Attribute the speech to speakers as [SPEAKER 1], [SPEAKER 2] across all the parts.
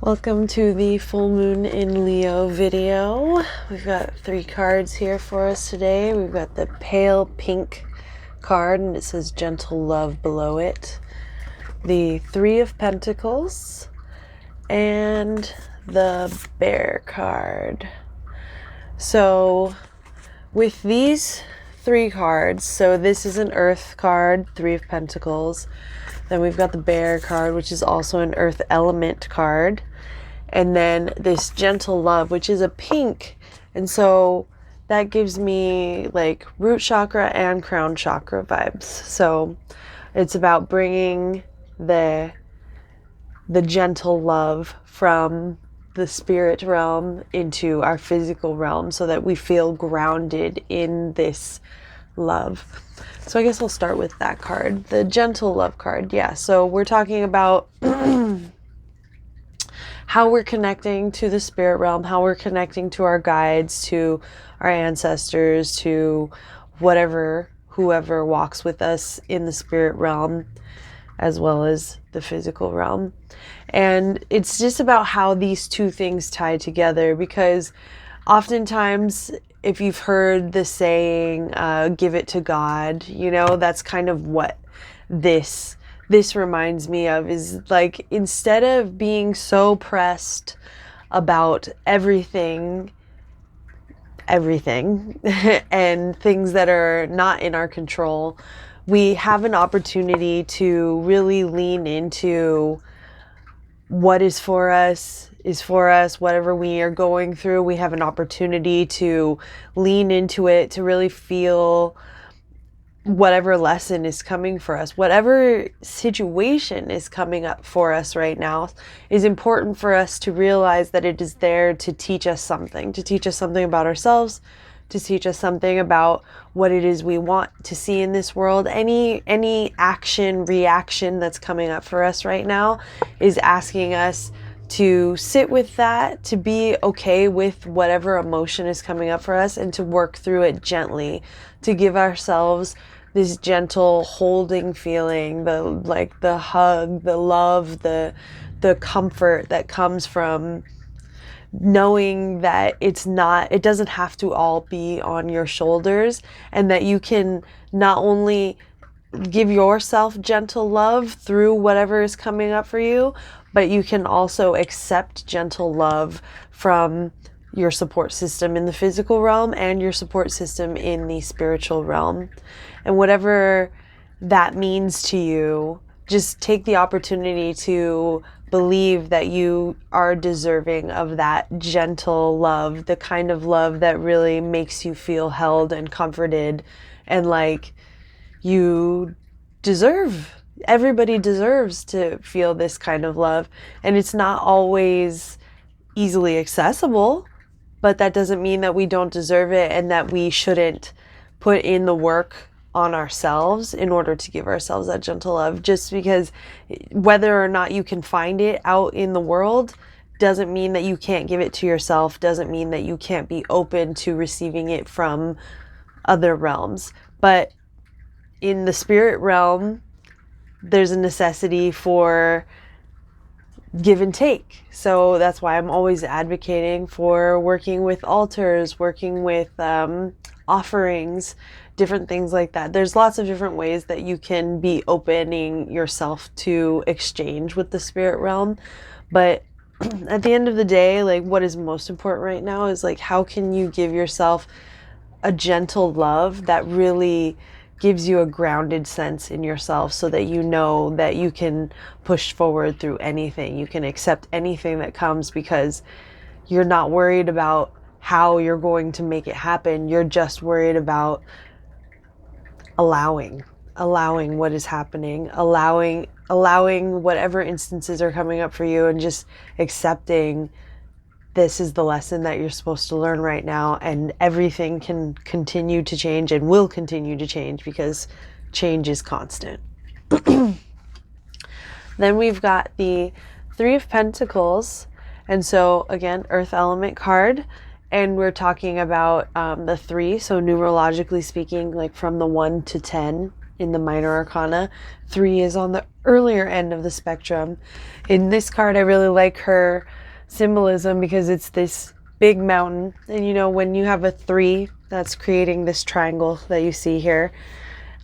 [SPEAKER 1] Welcome to the full moon in Leo video. We've got 3 cards here for us today. We've got the pale pink card and it says gentle love below it. The 3 of Pentacles and the bear card. So with these 3 cards, so this is an earth card, 3 of Pentacles. Then we've got the bear card, which is also an earth element card. And then this gentle love, which is a pink. And so that gives me like root chakra and crown chakra vibes. So it's about bringing the gentle love from the spirit realm into our physical realm so that we feel grounded in this love. So I guess I'll start with that card, the gentle love card. Yeah, so we're talking about how we're connecting to the spirit realm, how we're connecting to our guides, to our ancestors, to whoever walks with us in the spirit realm, as well as the physical realm. And it's just about how these 2 things tie together, because oftentimes, if you've heard the saying, give it to God, that's kind of what this reminds me of, is like, instead of being so pressed about everything and things that are not in our control, we have an opportunity to really lean into what is for us, whatever we are going through. We have an opportunity to lean into it, to really feel whatever lesson is coming for us, whatever situation is coming up for us right now. Is important for us to realize that it is there to teach us something about ourselves, to teach us something about what it is we want to see in this world. Any reaction that's coming up for us right now is asking us to sit with that, to be okay with whatever emotion is coming up for us, and to work through it gently, to give ourselves this gentle holding feeling, the hug, the love, the comfort that comes from knowing that it doesn't have to all be on your shoulders, and that you can not only give yourself gentle love through whatever is coming up for you, but you can also accept gentle love from your support system in the physical realm and your support system in the spiritual realm. And whatever that means to you, just take the opportunity to believe that you are deserving of that gentle love, the kind of love that really makes you feel held and comforted, and like you deserve. Everybody deserves to feel this kind of love, and it's not always easily accessible, but that doesn't mean that we don't deserve it and that we shouldn't put in the work on ourselves in order to give ourselves that gentle love. Just because whether or not you can find it out in the world doesn't mean that you can't give it to yourself, doesn't mean that you can't be open to receiving it from other realms. But in the spirit realm, there's a necessity for give and take. So that's why I'm always advocating for working with altars, working with offerings, different things like that. There's lots of different ways that you can be opening yourself to exchange with the spirit realm. But at the end of the day, like, what is most important right now is like, how can you give yourself a gentle love that really gives you a grounded sense in yourself, so that you know that you can push forward through anything. You can accept anything that comes, because you're not worried about how you're going to make it happen. You're just worried about allowing what is happening, allowing whatever instances are coming up for you, and just accepting this is the lesson that you're supposed to learn right now, and everything can continue to change and will continue to change, because change is constant. Then we've got the 3 of Pentacles, and so again, earth element card, and we're talking about the 3, so numerologically speaking, like from the 1 to 10 in the minor arcana, 3 is on the earlier end of the spectrum. In this card, I really like her symbolism because it's this big mountain. And you know, when you have a 3, that's creating this triangle that you see here.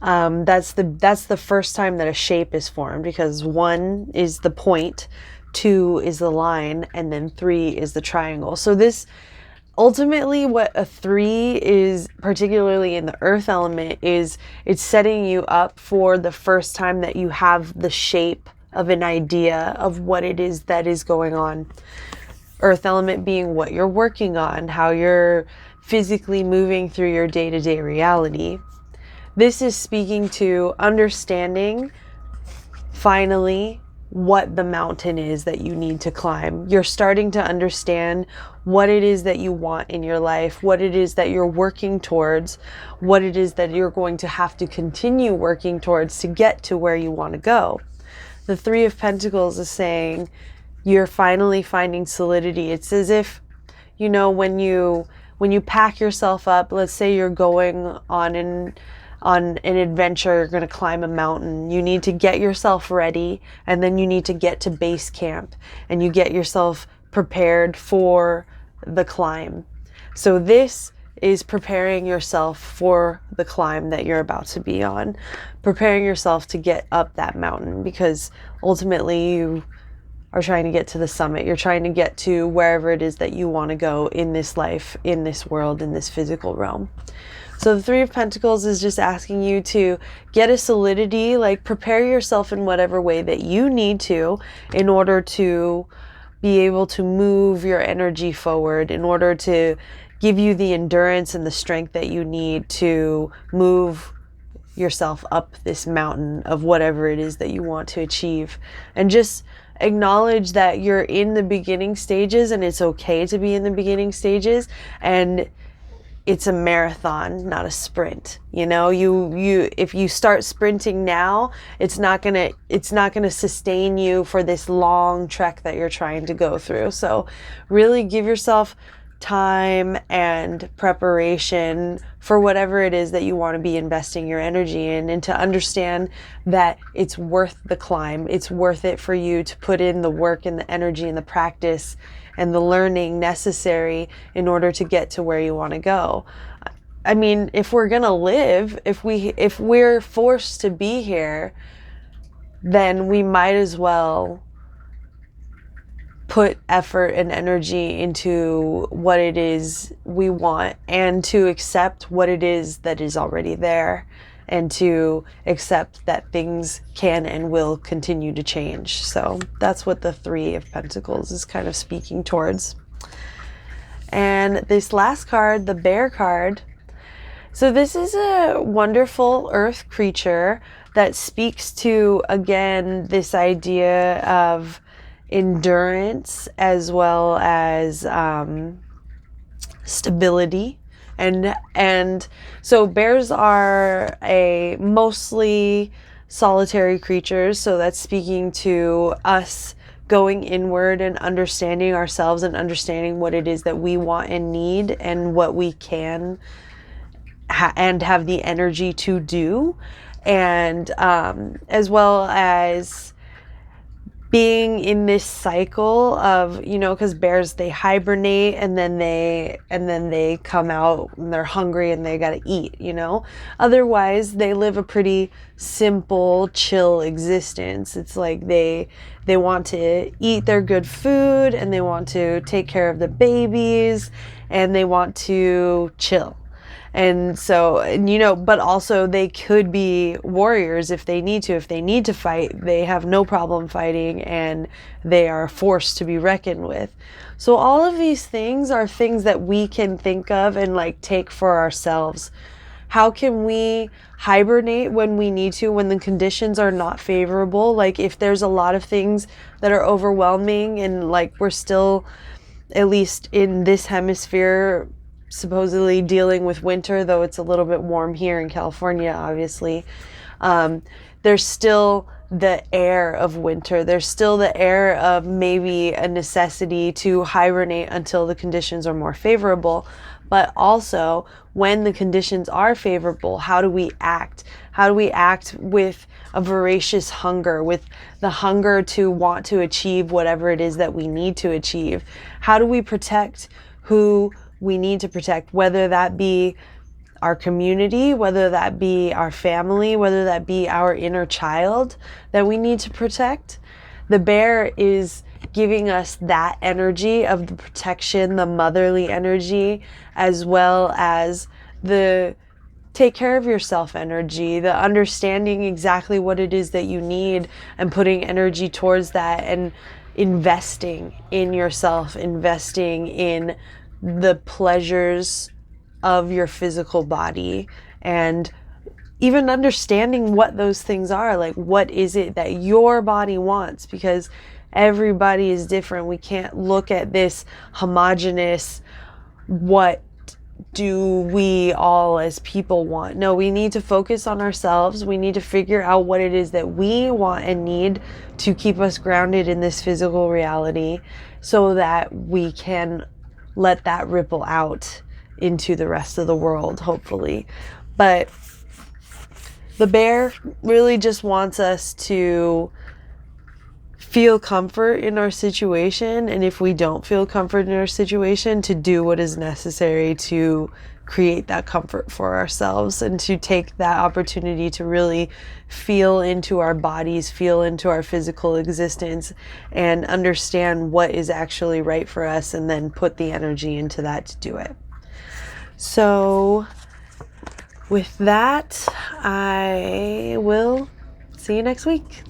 [SPEAKER 1] That's the first time that a shape is formed, because 1 is the point, 2 is the line, and then 3 is the triangle. So this ultimately, what a 3 is, particularly in the earth element, is it's setting you up for the first time that you have the shape of an idea of what it is that is going on. Earth element being what you're working on, how you're physically moving through your day-to-day reality. This is speaking to understanding, finally, what the mountain is that you need to climb. You're starting to understand what it is that you want in your life, what it is that you're working towards, what it is that you're going to have to continue working towards to get to where you want to go. The 3 of Pentacles is saying you're finally finding solidity. It's as if, you know, when you pack yourself up, let's say you're going on an adventure, you're going to climb a mountain, you need to get yourself ready, and then you need to get to base camp, and you get yourself prepared for the climb. So this is preparing yourself for the climb that you're about to be on, preparing yourself to get up that mountain, because ultimately you are trying to get to the summit. You're trying to get to wherever it is that you want to go in this life, in this world, in this physical realm. So the 3 of Pentacles is just asking you to get a solidity, like prepare yourself in whatever way that you need to in order to be able to move your energy forward, in order to give you the endurance and the strength that you need to move yourself up this mountain of whatever it is that you want to achieve. And just acknowledge that you're in the beginning stages, and it's okay to be in the beginning stages, and it's a marathon, not a sprint. You know, you if you start sprinting now, it's not gonna sustain you for this long trek that you're trying to go through. So really give yourself time and preparation for whatever it is that you want to be investing your energy in, and to understand that it's worth the climb. It's worth it for you to put in the work and the energy and the practice and the learning necessary in order to get to where you want to go. I mean, if we're gonna live, if we're forced to be here, then we might as well put effort and energy into what it is we want, and to accept what it is that is already there, and to accept that things can and will continue to change. So that's what the 3 of Pentacles is kind of speaking towards. And this last card, the Bear card. So this is a wonderful earth creature that speaks to, again, this idea of endurance as well as stability. And so bears are a mostly solitary creatures, so that's speaking to us going inward and understanding ourselves and understanding what it is that we want and need, and what we can and have the energy to do, and as well as being in this cycle of, you know, because bears, they hibernate and then they come out and they're hungry and they gotta eat, you know. Otherwise they live a pretty simple, chill existence. It's like they want to eat their good food, and they want to take care of the babies, and they want to chill. And so, you know, but also they could be warriors if they need to. If they need to fight, they have no problem fighting, and they are a force to be reckoned with. So all of these things are things that we can think of and like take for ourselves. How can we hibernate when we need to, when the conditions are not favorable? Like if there's a lot of things that are overwhelming, and like we're still, at least in this hemisphere, supposedly dealing with winter, though it's a little bit warm here in California, obviously. There's still the air of winter. There's still the air of maybe a necessity to hibernate until the conditions are more favorable. But also, when the conditions are favorable, how do we act? How do we act with a voracious hunger, with the hunger to want to achieve whatever it is that we need to achieve? How do we protect who we need to protect, whether that be our community, whether that be our family, whether that be our inner child that we need to protect? The bear is giving us that energy of the protection, the motherly energy, as well as the take care of yourself energy, the understanding exactly what it is that you need and putting energy towards that, and investing in yourself, investing in the pleasures of your physical body, and even understanding what those things are. Like, what is it that your body wants? Because everybody is different. We can't look at this homogeneous, what do we all as people want? No, we need to focus on ourselves. We need to figure out what it is that we want and need to keep us grounded in this physical reality, so that we can let that ripple out into the rest of the world, hopefully. But the bear really just wants us to feel comfort in our situation, and if we don't feel comfort in our situation, to do what is necessary to create that comfort for ourselves, and to take that opportunity to really feel into our bodies, feel into our physical existence, and understand what is actually right for us, and then put the energy into that to do it. So with that, I will see you next week.